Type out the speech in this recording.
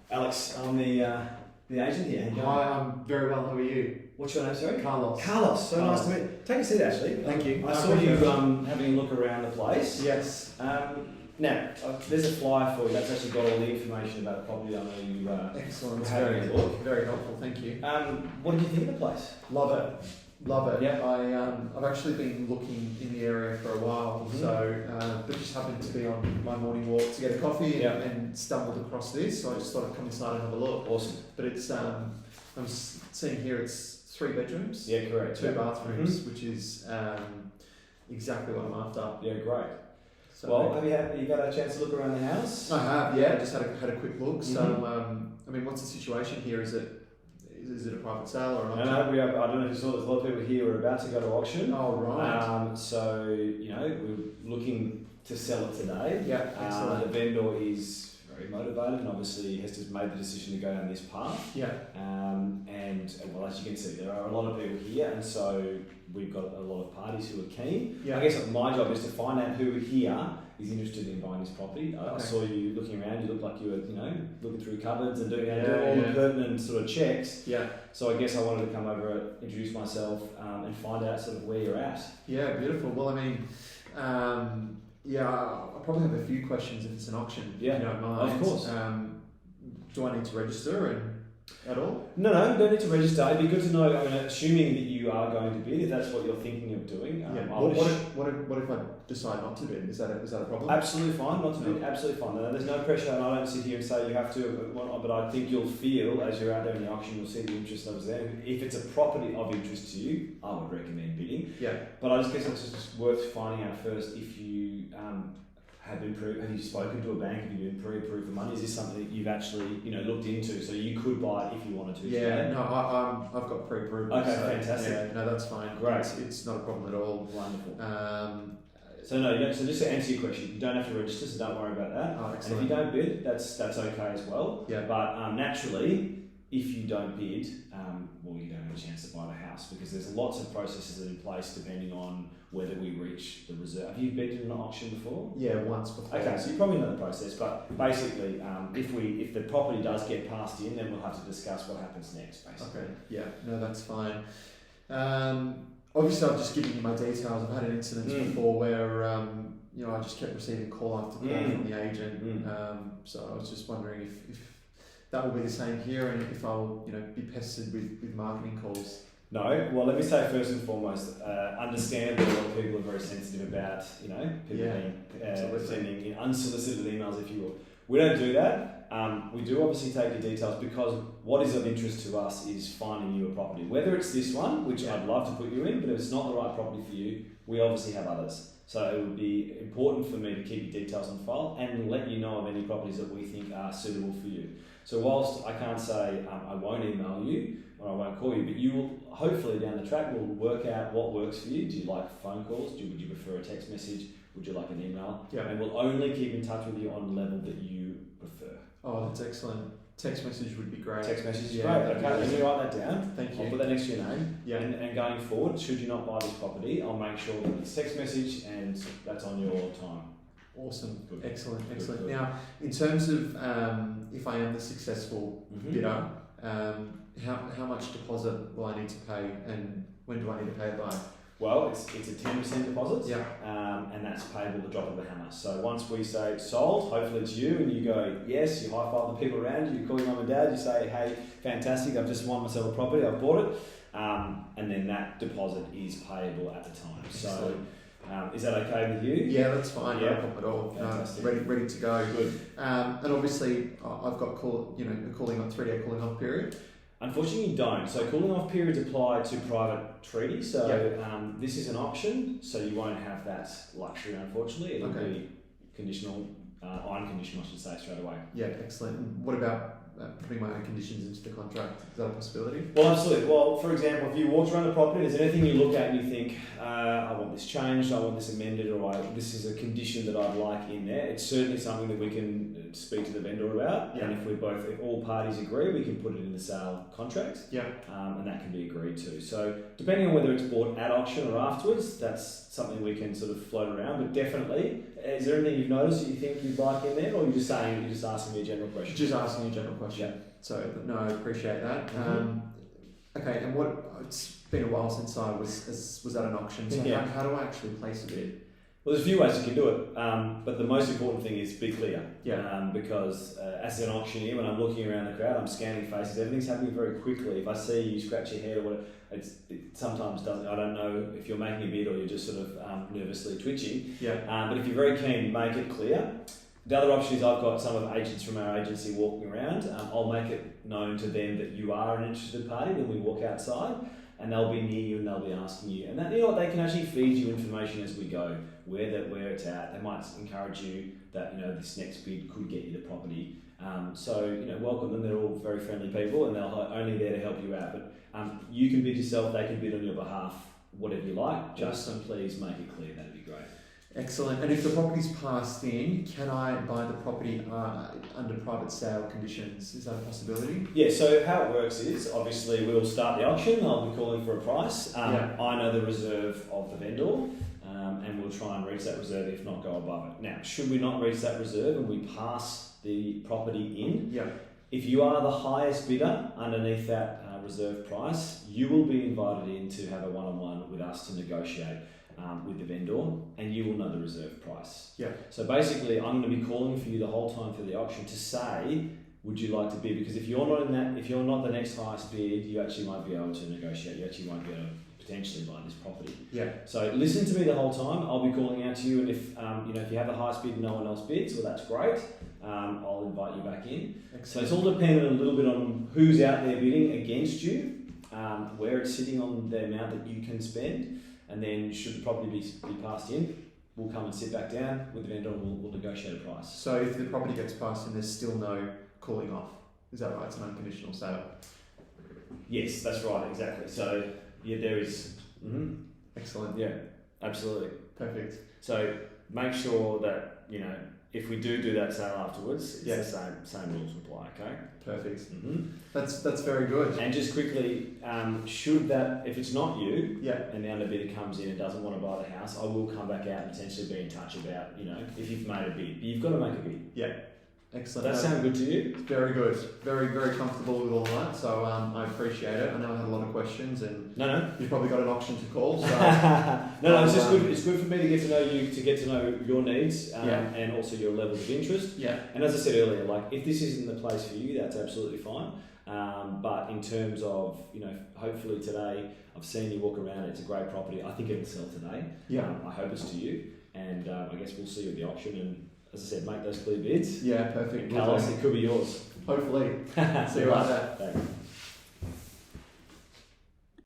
Alex, I'm the agent here. How you going? Hi, I'm very well. How are you? What's your name, sorry? Carlos. Carlos, so Carlos. nice to meet you. Take a seat, actually. Thank you. I saw you having a look around the place. Yes. Now, there's a flyer for you. That's actually got all the information about the property. I know you Excellent. were It's having very, a look. very helpful. Thank you. What did you think of the place? Love it. Love it. Yeah. I've actually been looking in the area for a while, but just happened to be on my morning walk to get a coffee and stumbled across this. So I just thought I'd come inside and have a look. Awesome. But it's seeing here it's 3 bedrooms, Yeah, correct. 2 bathrooms, which is exactly what I'm after. Yeah, great. So Well, have you got a chance to look around the house? I have, yeah. Just had a quick look. So, I mean, what's the situation here? Is it a private sale or an auction? No, I don't know if you saw, there's a lot of people here who are about to go to auction. Oh, right. So, we're looking to sell it today. Yeah, excellent. The vendor is very motivated and obviously has just made the decision to go down this path. Yeah. Well, as you can see, there are a lot of people here, and so we've got a lot of parties who are keen. Yeah. I guess my job is to find out who here is interested in buying this property. I Okay. saw you looking around. You looked like you were, looking through cupboards and doing all Yeah. the pertinent sort of checks. Yeah. So I guess I wanted to come over, introduce myself, and find out sort of where you're at. Yeah, beautiful. Well, I mean, I'll probably have a few questions if it's an auction, Yeah, if you don't mind. of course. Do I need to register at all? No, you don't need to register. It'd be good to know, assuming that you are going to bid, if that's what you're thinking of doing. What if I decide not to bid? Is that a problem? Absolutely fine, not to bid, absolutely fine. No, there's no pressure, and I don't sit here and say you have to, but I think you'll feel, as you're out there in the auction, you'll see the interest levels there. If it's a property of interest to you, I would recommend bidding. Yeah. But I just guess it's just worth finding out first if you have you spoken to a bank? Have you been pre-approved for money? Is this something that you've actually looked into? So you could buy it if you wanted to. Yeah, today? no, I've got pre-approval. Okay, so, fantastic. Yeah, no, that's fine. Great. It's not a problem at all. Wonderful. So No, so just to answer your question, you don't have to register, so don't worry about that. Oh, And if excellent. you don't bid, that's okay as well. Yeah. But naturally, if you don't bid, you don't have a chance to buy the house because there's lots of processes in place depending on whether we reach the reserve. Have you bid in an auction before? Yeah, once before. Okay, so you probably know the process, but basically, if the property does get passed in, then we'll have to discuss what happens next, basically. Okay, yeah, no, that's fine. Obviously, I've just given you my details. I've had an incident before where I just kept receiving call after call from the agent. So I was just wondering if that will be the same here, and if I'll be pestered with marketing calls. No, well, let me say first and foremost, understand that a lot of people are very sensitive about, people being sending in unsolicited emails, if you will. We don't do that. We do obviously take your details because what is of interest to us is finding you a property. Whether it's this one, which I'd love to put you in, but if it's not the right property for you, we obviously have others. So it would be important for me to keep your details on file and let you know of any properties that we think are suitable for you. So whilst I can't say I won't email you or I won't call you, but you will hopefully down the track will work out what works for you. Do you like phone calls? Would you prefer a text message? Would you like an email? Yeah. And we'll only keep in touch with you on the level that you prefer. Oh, that's excellent. Text message would be great. Text message is great. Okay, let me write that down. Thank you. I'll put that next to your name. Yeah. And going forward, should you not buy this property, I'll make sure that it's text message and that's on your time. Awesome. Good. Excellent. Good. Now, in terms of if I am the successful bidder, how much deposit will I need to pay, and when do I need to pay it by? Well, it's a 10% deposit, Yeah. and that's payable at the drop of a hammer. So once we say sold, hopefully it's you, and you go yes, you high five the people around you, you call your mum and dad, you say, hey, fantastic, I've just won myself a property, I've bought it, and then that deposit is payable at the time. Excellent. So is that okay with you? Yeah, that's fine. Yeah. No problem at all. Fantastic. Ready to go. Good. And obviously, I've got a 3-day cooling off period. Unfortunately, you don't. So cooling off periods apply to private treaties. So this is an option, so you won't have that luxury, unfortunately. It'll be conditional, unconditional, I should say, straight away. Yeah, excellent. And what about putting my own conditions into the contract? Is that a possibility? Well, absolutely. Well, for example, if you walked around the property, is there anything you look at and you think, I want this changed, I want this amended, or this is a condition that I'd like in there? It's certainly something that we can speak to the vendor about. Yeah. And if all parties agree, we can put it in the sale contract. Yeah. And that can be agreed to. So depending on whether it's bought at auction or afterwards, that's something we can sort of float around. But definitely, is there anything you've noticed that you think you'd like in there, or you're just asking me a general question? Just asking you a general question. Yeah. So no, I appreciate that. Okay, and it's been a while since I was at an auction. So Yeah. how do I actually place a bid? Well, there's a few ways you can do it, but the most important thing is be clear. Yeah. Because as an auctioneer, when I'm looking around the crowd, I'm scanning faces. Everything's happening very quickly. If I see you scratch your head or whatever, it sometimes doesn't. I don't know if you're making a bid or you're just sort of nervously twitching. Yeah. But if you're very keen, make it clear. The other option is I've got some of the agents from our agency walking around. I'll make it known to them that you are an interested party when we walk outside, and they'll be near you and they'll be asking you. And that, you know what, they can actually feed you information as we go, where it's at. They might encourage you that, you know, this next bid could get you the property. So, you know, welcome them. They're all very friendly people and they're only there to help you out. But you can bid yourself, they can bid on your behalf, whatever you like. Just please make it clear, that'd be great. Excellent. And if the property's passed in, can I buy the property under private sale conditions? Is that a possibility? Yeah, so how it works is, obviously, we'll start the auction. I'll be calling for a price. I know the reserve of the vendor, and we'll try and reach that reserve, if not go above it. Now, should we not reach that reserve and we pass the property in, if you are the highest bidder underneath that reserve price, you will be invited in to have a one-on-one with us to negotiate with the vendor, and you will know the reserve price. Yeah. So basically, I'm going to be calling for you the whole time through the auction to say, would you like to bid? Because if you're not the next highest bid, you actually won't be able to negotiate. You actually won't be able to potentially buy this property. Yeah. So listen to me the whole time. I'll be calling out to you, and if if you have the highest bid and no one else bids, well, that's great. I'll invite you back in. Excellent. So it's all dependent a little bit on who's out there bidding against you, where it's sitting on the amount that you can spend. And then, should the property be passed in, we'll come and sit back down with the vendor and we'll negotiate a price. So if the property gets passed in, there's still no cooling off. Is that right? It's an unconditional sale. Yes, that's right, exactly. So, yeah, there is. Mm-hmm. Excellent. Yeah, absolutely. Perfect. So, make sure that, if we do that sale afterwards, it's the same rules apply, okay? Perfect. Mm-hmm. That's very good. And just quickly, if it's not you, and the underbidder comes in and doesn't want to buy the house, I will come back out and potentially be in touch about, if you've made a bid. But you've got to make a bid. Yeah. Excellent. Does that sound good to you? Very good. Very, very comfortable with all that. So I appreciate it. I know I had a lot of questions, and no, you've probably got an auction to call. So no, it's just good. It's good for me to get to know you, to get to know your needs, and also your levels of interest. Yeah. And as I said earlier, like if this isn't the place for you, that's absolutely fine. But in terms of hopefully today, I've seen you walk around. It's a great property. I think it'll sell today. Yeah. I hope it's to you, and I guess we'll see you at the auction. And as I said, make those clear bids. Yeah, perfect. And Carlos, it could be yours. Hopefully. See you later. Thanks.